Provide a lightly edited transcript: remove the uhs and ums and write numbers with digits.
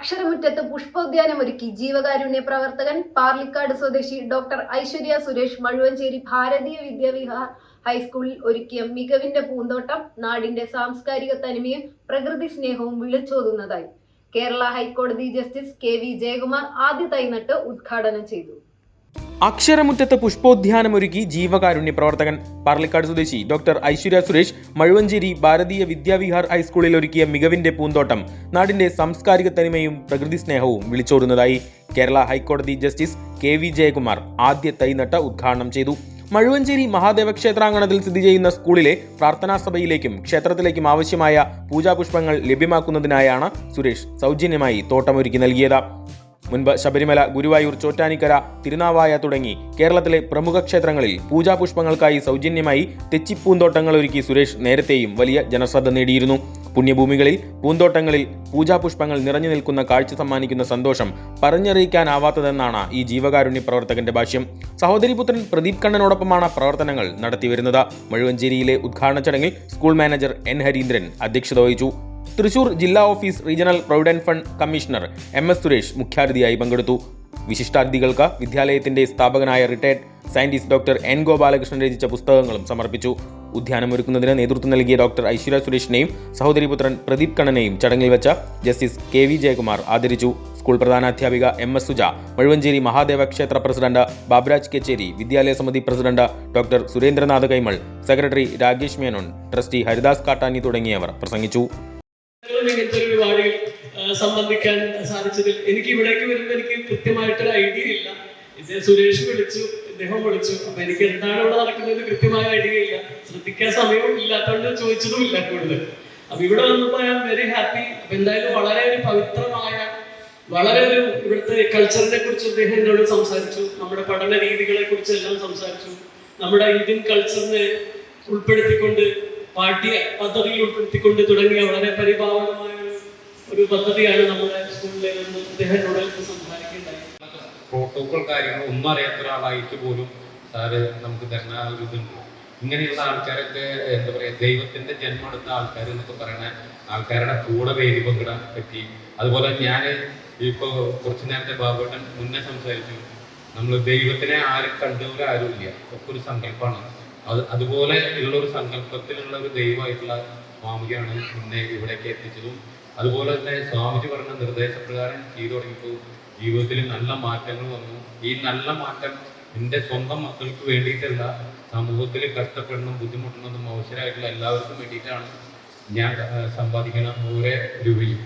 അക്ഷരമുറ്റത്ത് പുഷ്പോദ്യാനം ഒരുക്കി ജീവകാരുണ്യ പ്രവർത്തകൻ പാർലിക്കാട് സ്വദേശി ഡോക്ടർ ഐശ്വര്യ സുരേഷ് മഴുവഞ്ചേരി ഭാരതീയ വിദ്യാവിഹാർ ഹൈസ്കൂളിൽ ഒരുക്കിയ മികവിന്റെ പൂന്തോട്ടം നാടിന്റെ സാംസ്കാരിക തനിമയും പ്രകൃതി സ്നേഹവും വിളിച്ചോതുന്നതായി കേരള ഹൈക്കോടതി ജസ്റ്റിസ് KV ജയകുമാർ ആദ്യ തൈനട്ട് ഉദ്ഘാടനം ചെയ്തു. അക്ഷരമുറ്റത്ത് പുഷ്പോദ്യാനമൊരുക്കി ജീവകാരുണ്യ പ്രവർത്തകൻ പാർലിക്കാട് സ്വദേശി ഡോക്ടർ ഐശ്വര്യ സുരേഷ് മഴുവഞ്ചേരി ഭാരതീയ വിദ്യാവിഹാർ ഹൈസ്കൂളിൽ ഒരുക്കിയ മികവിന്റെ പൂന്തോട്ടം നാടിന്റെ സാംസ്കാരിക തനിമയും പ്രകൃതി സ്നേഹവും വിളിച്ചോതുന്നതായി കേരള ഹൈക്കോടതി ജസ്റ്റിസ് KV ജയകുമാർ ആദ്യ തൈനട്ട് ഉദ്ഘാടനം ചെയ്തു. മഴുവഞ്ചേരി മഹാദേവ ക്ഷേത്രാങ്കണത്തിൽ സ്ഥിതി ചെയ്യുന്ന സ്കൂളിലെ പ്രാർത്ഥനാ സഭയിലേക്കും ക്ഷേത്രത്തിലേക്കും ആവശ്യമായ പൂജാപുഷ്പങ്ങൾ ലഭ്യമാക്കുന്നതിനായാണ് സുരേഷ് സൗജന്യമായി തോട്ടമൊരുക്കി നൽകിയത്. മുൻപ് ശബരിമല, ഗുരുവായൂർ, ചോറ്റാനിക്കര, തിരുനാവായ തുടങ്ങി കേരളത്തിലെ പ്രമുഖ ക്ഷേത്രങ്ങളിൽ പൂജാപുഷ്പങ്ങൾക്കായി സൗജന്യമായി തെച്ചിപ്പൂന്തോട്ടങ്ങൾ ഒരുക്കി സുരേഷ് നേരത്തെയും വലിയ ജനശ്രദ്ധ നേടിയിരുന്നു. പുണ്യഭൂമികളിൽ പൂന്തോട്ടങ്ങളിൽ പൂജാപുഷ്പങ്ങൾ നിറഞ്ഞു നിൽക്കുന്ന കാഴ്ച സമ്മാനിക്കുന്ന സന്തോഷം പറഞ്ഞറിയിക്കാനാവാത്തതെന്നാണ് ഈ ജീവകാരുണ്യ പ്രവർത്തകന്റെ ഭാഷ്യം. സഹോദരിപുത്രൻ പ്രദീപ് കണ്ണനോടൊപ്പമാണ് പ്രവർത്തനങ്ങൾ നടത്തിവരുന്നത്. മഴുവഞ്ചേരിയിലെ ഉദ്ഘാടന ചടങ്ങിൽ സ്കൂൾ മാനേജർ N ഹരീന്ദ്രൻ അധ്യക്ഷത വഹിച്ചു. തൃശൂർ ജില്ലാ office regional provident fund commissioner MS Suresh മുഖ്യാതിഥിയായി പങ്കെടുത്തു. വിശിഷ്ടാതിഥികൾക്ക് വിദ്യാലയത്തിന്റെ സ്ഥാപകനായ retired scientist doctor N Gopalakrishnan രചിച്ച പുസ്തകങ്ങളും സമർപ്പിച്ചു. ഉദ്യാനമൊരുക്കുന്നതിന് നേതൃത്വം നൽകിയ ഡോക്ടർ ഐശ്വര്യ സുരേഷിനെയും സഹോദരിപുത്രൻ പ്രദീപ് കണ്ണനെയും ചടങ്ങിൽ വെച്ച ജസ്റ്റിസ് KV ജയകുമാർ ആദരിച്ചു. സ്കൂൾ പ്രധാനാധ്യാപിക MS സുജ, മഴുവഞ്ചേരി മഹാദേവ ക്ഷേത്ര പ്രസിഡന്റ് ബാബുരാജ് കച്ചേരി, വിദ്യാലയ സമിതി president doctor Surendranath Kaimal, secretary Rakesh Menon, trustee Haridas Kattani തുടങ്ങിയവർ പ്രസംഗിച്ചു. ഇങ്ങനത്തെ ഒരു പരിപാടിയിൽ സംബന്ധിക്കാൻ സാധിച്ചതിൽ എനിക്ക് ഇവിടേക്ക് വരുമ്പോൾ എനിക്ക് കൃത്യമായിട്ടൊരു ഐഡിയ ഇല്ല. ഇത് സുരേഷ് വിളിച്ചു, ഇദ്ദേഹം വിളിച്ചു. അപ്പൊ എനിക്ക് എന്താണ് ഇവിടെ നടക്കുന്നത് കൃത്യമായ ഐഡിയ ഇല്ല, ശ്രദ്ധിക്കാൻ സമയവും ഇല്ലാത്തതുകൊണ്ട് ചോദിച്ചതും ഇല്ല കൂടുതൽ. അപ്പൊ ഇവിടെ വന്നപ്പോൾ ഐ ആം വെരി ഹാപ്പി. അപ്പൊ എന്തായാലും വളരെ ഒരു പവിത്രമായ, വളരെ ഒരു ഇവിടുത്തെ കൾച്ചറിനെ കുറിച്ച് അദ്ദേഹം എന്നോട് സംസാരിച്ചു. നമ്മുടെ പഠന രീതികളെ കുറിച്ച് എല്ലാം സംസാരിച്ചു. നമ്മുടെ ഇന്ത്യൻ കൾച്ചറിനെ ഉൾപ്പെടുത്തിക്കൊണ്ട്, പാഠ്യ പദ്ധതിയിൽ ഉൾപ്പെടുത്തിക്കൊണ്ട് തുടങ്ങിയ വളരെ പരിഭാവനമായ ഒരു പദ്ധതിയാണ് നമ്മുടെ സ്കൂളിലെ നിന്ന് അദ്ദേഹത്തോട് സംസാരിക്കേണ്ടായി. പ്രോട്ടോകോൾ കാര്യങ്ങൾ ഒന്നും അറിയാത്ത ഒരാളായിട്ട് പോലും സാറ് നമുക്ക് തരുന്ന ഒരു ഇതുണ്ട്. ഇങ്ങനെയുള്ള ആൾക്കാരൊക്കെ എന്താ പറയുക, ദൈവത്തിന്റെ ജന്മം എടുത്ത ആൾക്കാർ എന്നൊക്കെ പറയുന്ന ആൾക്കാരുടെ കൂടെ വേദി പങ്കിടാൻ പറ്റി. അതുപോലെ ഞാൻ ഇപ്പോൾ കുറച്ചു നേരത്തെ ബാബുട്ടൻ മുന്നേ സംസാരിച്ചു, നമ്മൾ ദൈവത്തിനെ ആരും കണ്ടവരാരും ഇല്ല, ഒക്കെ ഒരു സങ്കല്പമാണ്. അതുപോലെ ഉള്ള ഒരു സങ്കല്പത്തിലുള്ള ഒരു ദൈവമായിട്ടുള്ള സ്വാമിജിയാണ് എന്നെ ഇവിടേക്ക് എത്തിച്ചതും. അതുപോലെ തന്നെ സ്വാമിജി പറഞ്ഞ നിർദ്ദേശപ്രകാരം ചെയ്തു തുടങ്ങിയപ്പോൾ ജീവിതത്തിൽ നല്ല മാറ്റങ്ങൾ വന്നു. ഈ നല്ല മാറ്റം എൻ്റെ സ്വന്തം മക്കൾക്ക് വേണ്ടിയിട്ടല്ല, സമൂഹത്തിൽ കഷ്ടപ്പെടുന്നതും ബുദ്ധിമുട്ടുന്നതും അവസരമായിട്ടുള്ള എല്ലാവർക്കും വേണ്ടിയിട്ടാണ് ഞാൻ സമ്പാദിക്കുന്ന ഓരോ രൂപയും.